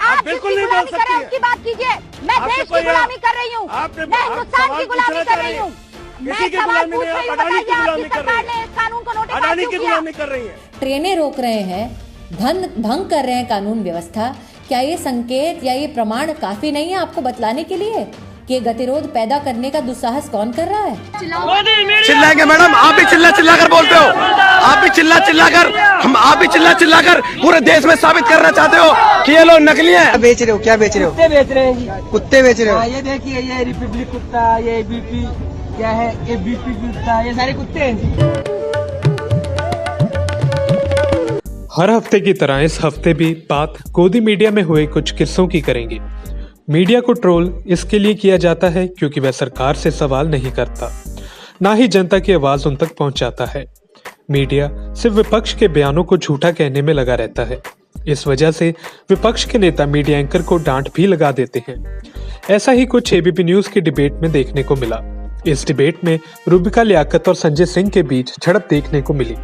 आप बिल्कुल नहीं बोल सकती हैं। उसकी बात कीजिए। मैं देश की गुलामी कर रही हूँ, मैं हिंदुस्तान की गुलामी कर रही हूँ। मैं सवाल पूछ रही हूँ, बताइए आपकी सरकार ने इस कानून को नोटिफाई क्यों किया? ट्रेनें रोक रहे हैं, भंग कर रहे हैं कानून व्यवस्था। क्या ये संकेत या ये प्रमाण काफी नहीं है आपको बतलाने के लिए कि ये गतिरोध पैदा करने का दुस्साहस कौन कर रहा है? चिल्लाएंगे मैडम, आप भी चिल्ला कर बोलते हो, आप भी चिल्ला कर पूरे देश में साबित करना चाहते हो कि ये लोग नकली हैं। क्या बेच रहे हो? क्या बेच रहे हो? कुत्ते बेच रहे हैं जी। कुत्ते बेच रहे हो? ये देखिए, ये रिपब्लिक कुत्ता, ये बीपी क्या है, ये बीपी कुत्ता, ये सारे कुत्ते हैं जी। हर हफ्ते की तरह इस हफ्ते भी बात गोदी मीडिया में हुए कुछ किस्सों की करेंगे। मीडिया को ट्रोल इसके लिए किया जाता है क्योंकि वह सरकार से सवाल नहीं करता, ना ही जनता की आवाज उन तक पहुंचाता है। मीडिया सिर्फ विपक्ष के बयानों को झूठा कहने में लगा रहता है। इस वजह से विपक्ष के नेता मीडिया एंकर को डांट भी लगा देते हैं। ऐसा ही कुछ एबीपी न्यूज की डिबेट में देखने को मिला। इस डिबेट में रूबिका लियाकत और संजय सिंह के बीच झड़प देखने को मिली।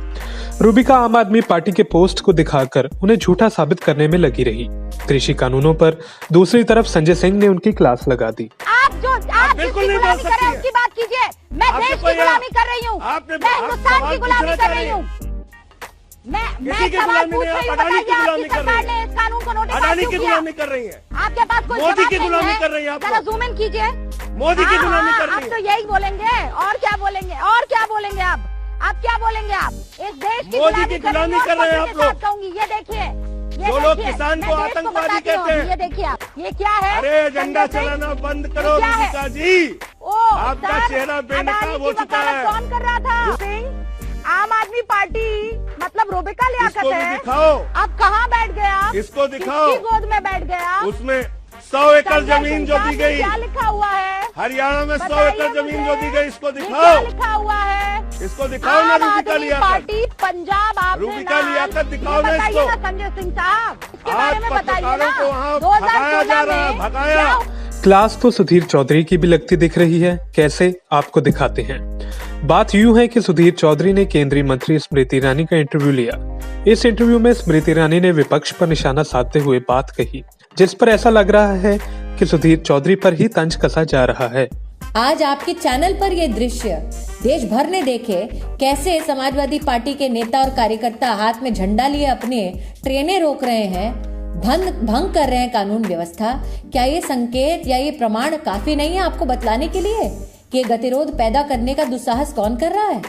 रूबिका आम आदमी पार्टी के पोस्ट को दिखाकर उन्हें झूठा साबित करने में लगी रही। कृषि कानूनों पर दूसरी तरफ संजय सिंह ने उनकी क्लास लगा दी। आप बिल्कुल नहीं बोल सकती हैं। उसकी बात कीजिए। मैं देश की गुलामी कर रही हूँ, मैं हिंदुस्तान की गुलामी कर रही हूँ। मैं सवाल पूछ रही हूँ, बताइए आपकी सरकार ने इस कानून को नोटिफाई क्यों किया? आपके पास कोई मोदी की गुलामी कर रही है? है। जरा जूम इन कीजिए। मोदी की गुलामी कर रही है। आप तो यही बोलेंगे, और क्या बोलेंगे? और क्या बोलेंगे आप क्या बोलेंगे? आप इस देश की गुलामी कर रहे हैं आप लोग। कहूंगी, ये देखिए, जो लोग किसान को आतंकवादी कहते हैं, ये देखिए आप, ये क्या है? अरे झंडा चलाना बंद करो रूबिका जी, आपका चेहरा बेनकाब हो चुका है। कौन कर रहा था? सिंह, आम आदमी पार्टी मतलब रूबिका लियाकत है। दिखाओ, अब कहाँ बैठ गया? इसको दिखाओ। किसकी गोद में बैठ गया? उसमें 100 एकड़ जमीन जो दी गई, क्या लिखा हुआ है? हरियाणा में 100 एकड़ जमीन जो दी गई, इसको दिखाओ। लिखा हुआ है, इसको दिखाओ ना रूबिका लियाकत। पार्टी पंजाब, आपने रूबिका लियाकत दिखाओ ना इसको। संजय सिंह साहब, इसके बारे में बताइए ना। को वहाँ भगाया जा रहा है, भगाया। क्लास तो सुधीर चौधरी की भी लगती दिख रही है। कैसे, आपको दिखाते हैं। बात यूं है कि सुधीर चौधरी ने केंद्रीय मंत्री स्मृति ईरानी का इंटरव्यू लिया। इस इंटरव्यू में स्मृति ईरानी ने विपक्ष पर निशाना साधते हुए बात कही, जिस पर ऐसा लग रहा है कि सुधीर चौधरी पर ही तंज कसा जा रहा है। आज आपके चैनल पर ये दृश्य देश भर ने देखे, कैसे समाजवादी पार्टी के नेता और कार्यकर्ता हाथ में झंडा लिए अपने ट्रेनें रोक रहे हैं, भंग कर रहे हैं कानून व्यवस्था। क्या ये संकेत या ये प्रमाण काफी नहीं है आपको बतलाने के लिए कि ये गतिरोध पैदा करने का दुस्साहस कौन कर रहा है?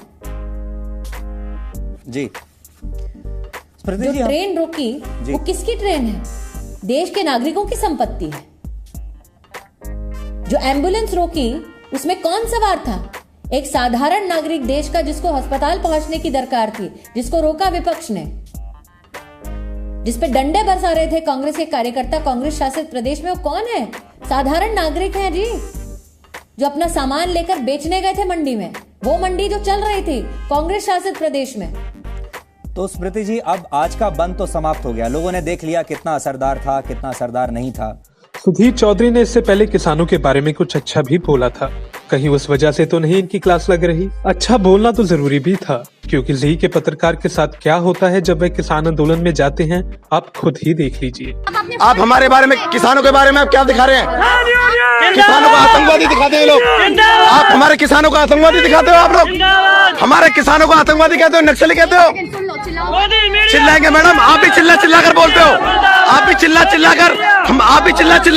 जी, जो ट्रेन रोकी वो किसकी ट्रेन है? देश के नागरिकों की संपत्ति है। जो एम्बुलेंस रोकी उसमें कौन सवार था? एक साधारण नागरिक देश का, जिसको अस्पताल पहुंचने की दरकार थी, जिसको रोका विपक्ष ने, जिस पे डंडे बरसा रहे थे कांग्रेस के कार्यकर्ता कांग्रेस शासित प्रदेश में। वो कौन है? साधारण नागरिक है जी, जो अपना सामान लेकर बेचने गए थे मंडी में। वो मंडी जो चल रही थी कांग्रेस शासित प्रदेश में। तो स्मृति जी, अब आज का बंद तो समाप्त हो गया, लोगों ने देख लिया कितना असरदार था, कितना असरदार नहीं था। सुधीर चौधरी ने इससे पहले किसानों के बारे में कुछ अच्छा भी बोला था। कहीं उस वजह से तो नहीं इनकी क्लास लग रही? अच्छा बोलना तो जरूरी भी था, क्योंकि जी के पत्रकार के साथ क्या होता है जब वे किसान आंदोलन में जाते हैं, आप खुद ही देख लीजिए। आप हमारे बारे में, किसानों के बारे में आप क्या दिखा रहे हैं? किसानों को आतंकवादी दिखाते हैं लोग। आप हमारे किसानों को आतंकवादी दिखाते हो। आप लोग हमारे किसानों को आतंकवादी कहते हो, नक्सली कहते हो। चिल्लाएंगे मैडम, आप भी चिल्ला कर बोलते हो, आप भी चिल्ला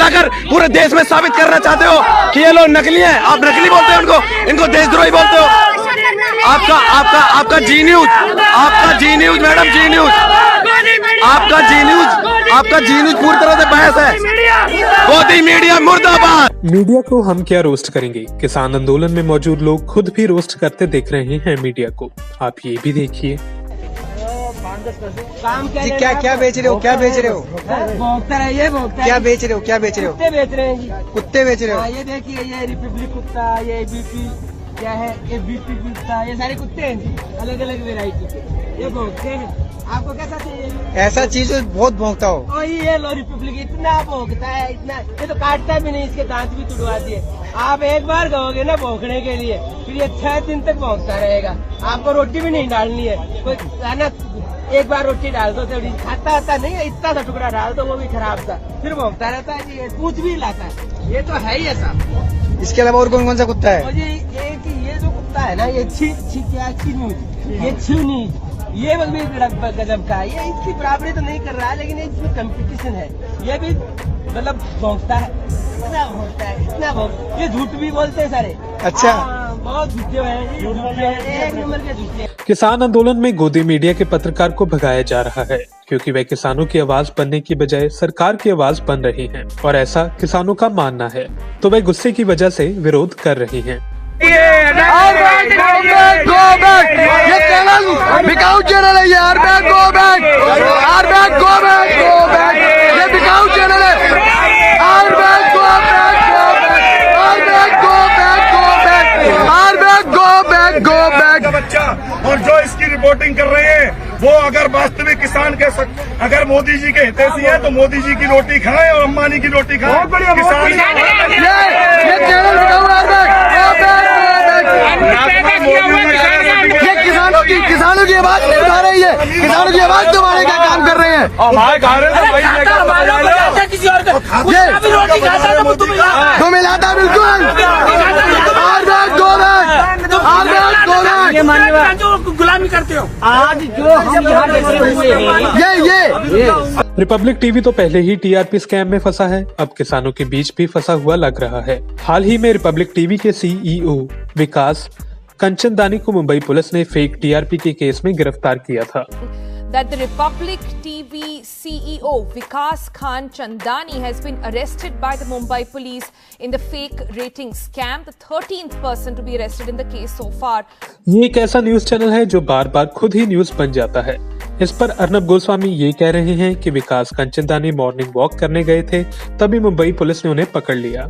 कर पूरे देश में साबित करना चाहते हो कि ये लोग नकली हैं। आप नकली बोलते हो उनको, इनको देशद्रोही बोलते हो। आपका जी न्यूज मैडम, जी न्यूज, आपका जी न्यूज पूरी तरह से बहस है। मोदी मीडिया मुर्दाबाद। मीडिया को हम क्या रोस्ट करेंगे, किसान आंदोलन में मौजूद लोग खुद भी रोस्ट करते दिख रहे हैं मीडिया को। आप ये भी देखिए। क्या बेच रहे हो? क्या बेच रहे हो? भोगता है, ये भोगता है। क्या बेच रहे हो? क्या बेच रहे हो? कुत्ते बेच रहे हैं जी। कुत्ते बेच रहे हो? ये देखिए, ये रिपब्लिक कुत्ता, ये बीपी क्या है, ये बीपी कुत्ता, ये सारे कुत्ते हैं जी, अलग अलग वेरायटी के। ये भोगते हैं। आपको कैसा चाहिए? ऐसा चीज बहुत भोंगता हो। ये लो रिपब्लिक, इतना भोगता है, इतना, ये तो काटता भी नहीं, इसके दांत भी तुड़वा दिए। आप एक बार कहोगे ना भोंकने के लिए, फिर ये 6 दिन तक भोंकता रहेगा। आपको रोटी भी नहीं डालनी है, कोई खाना एक बार रोटी डाल दो थोड़ी, खाता नहीं है, इतना सा टुकड़ा डाल दो वो भी खराब था, फिर भोंकता रहता है जी, पूछ भी लाता है। ये तो है ही ऐसा। इसके अलावा और कौन कौन सा कुत्ता है? और ये जो कुत्ता है ना, ये ये छीनीज, ये भी गजब का है। ये इसकी बराबरी तो नहीं कर रहा है, लेकिन इसमें कंपटीशन है। ये भी मतलब भोंकता है, इतना भोंकता, ये झूठ भी बोलते हैं सारे। अच्छा, बहुत झूठे हैं, एक नंबर के झूठे। किसान आंदोलन में गोदी मीडिया के पत्रकार को भगाया जा रहा है क्योंकि वे किसानों की आवाज बनने की बजाय सरकार की आवाज बन रही हैं और ऐसा किसानों का मानना है, तो वे गुस्से की वजह से विरोध कर रही हैं। ये बिकाऊ चैनल है, यार गो बैक, ये बिकाऊ चैनल है। गो बैक बच्चा। और जो इसकी रिपोर्टिंग कर रहे हैं वो अगर वास्तविक किसान के अगर मोदी जी के हितैषी है तो मोदी जी की रोटी खाएं और अंबानी की रोटी खाएं। किसान ये किसानों की आवाज नहीं उठा रही है, किसानों की आवाज दबाने का काम कर रहे हैं। तो मिलाता बिल्कुल। गुलामी करते हो आज जो हम यहाँ बैठे हुए हैं। ये रिपब्लिक टीवी तो पहले ही टीआरपी स्कैम में फंसा है, अब किसानों के बीच भी फंसा हुआ लग रहा है। हाल ही में रिपब्लिक टीवी के सीईओ विकास कंचनदानी को मुंबई पुलिस ने फेक टीआरपी के केस में गिरफ्तार किया था। That the Republic TV CEO Vikas Khan Chandani has been arrested by the Mumbai police in the fake rating scam, the 13th person to be arrested in the case so far. ये एक ऐसा news channel है जो बार बार खुद ही news बन जाता है। इस पर अर्नब गोस्वामी ये कह रहे हैं कि विकास कंचनदानी मॉर्निंग वॉक करने गए थे, तभी मुंबई पुलिस ने उन्हें पकड़ लिया।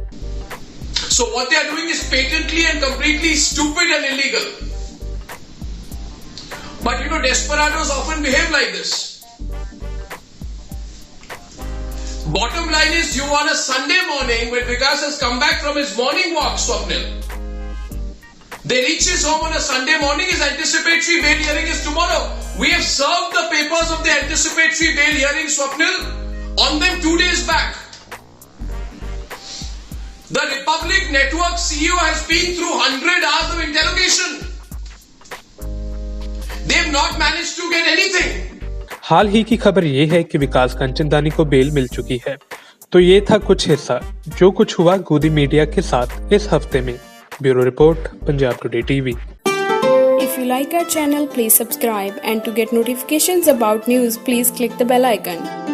So what they are doing is patently and completely stupid and illegal. But you know, desperados often behave like this. Bottom line is, you on a Sunday morning when Vikas has come back from his morning walk, Swapnil, they reach his home on a Sunday morning, his anticipatory bail hearing is tomorrow. We have served the papers of the anticipatory bail hearing, Swapnil, on them 2 days back. The Republic Network CEO has been through 100 hours of interrogation. They've not managed to get anything. हाल ही की खबर ये है कि विकास कंचनदानी को bell मिल चुकी है। तो ये था कुछ हिस्सा जो कुछ हुआ गोदी मीडिया के साथ इस हफ्ते में। Bureau report, Punjab today TV. If you like our channel, please subscribe, and to get notifications about news, please click the bell icon.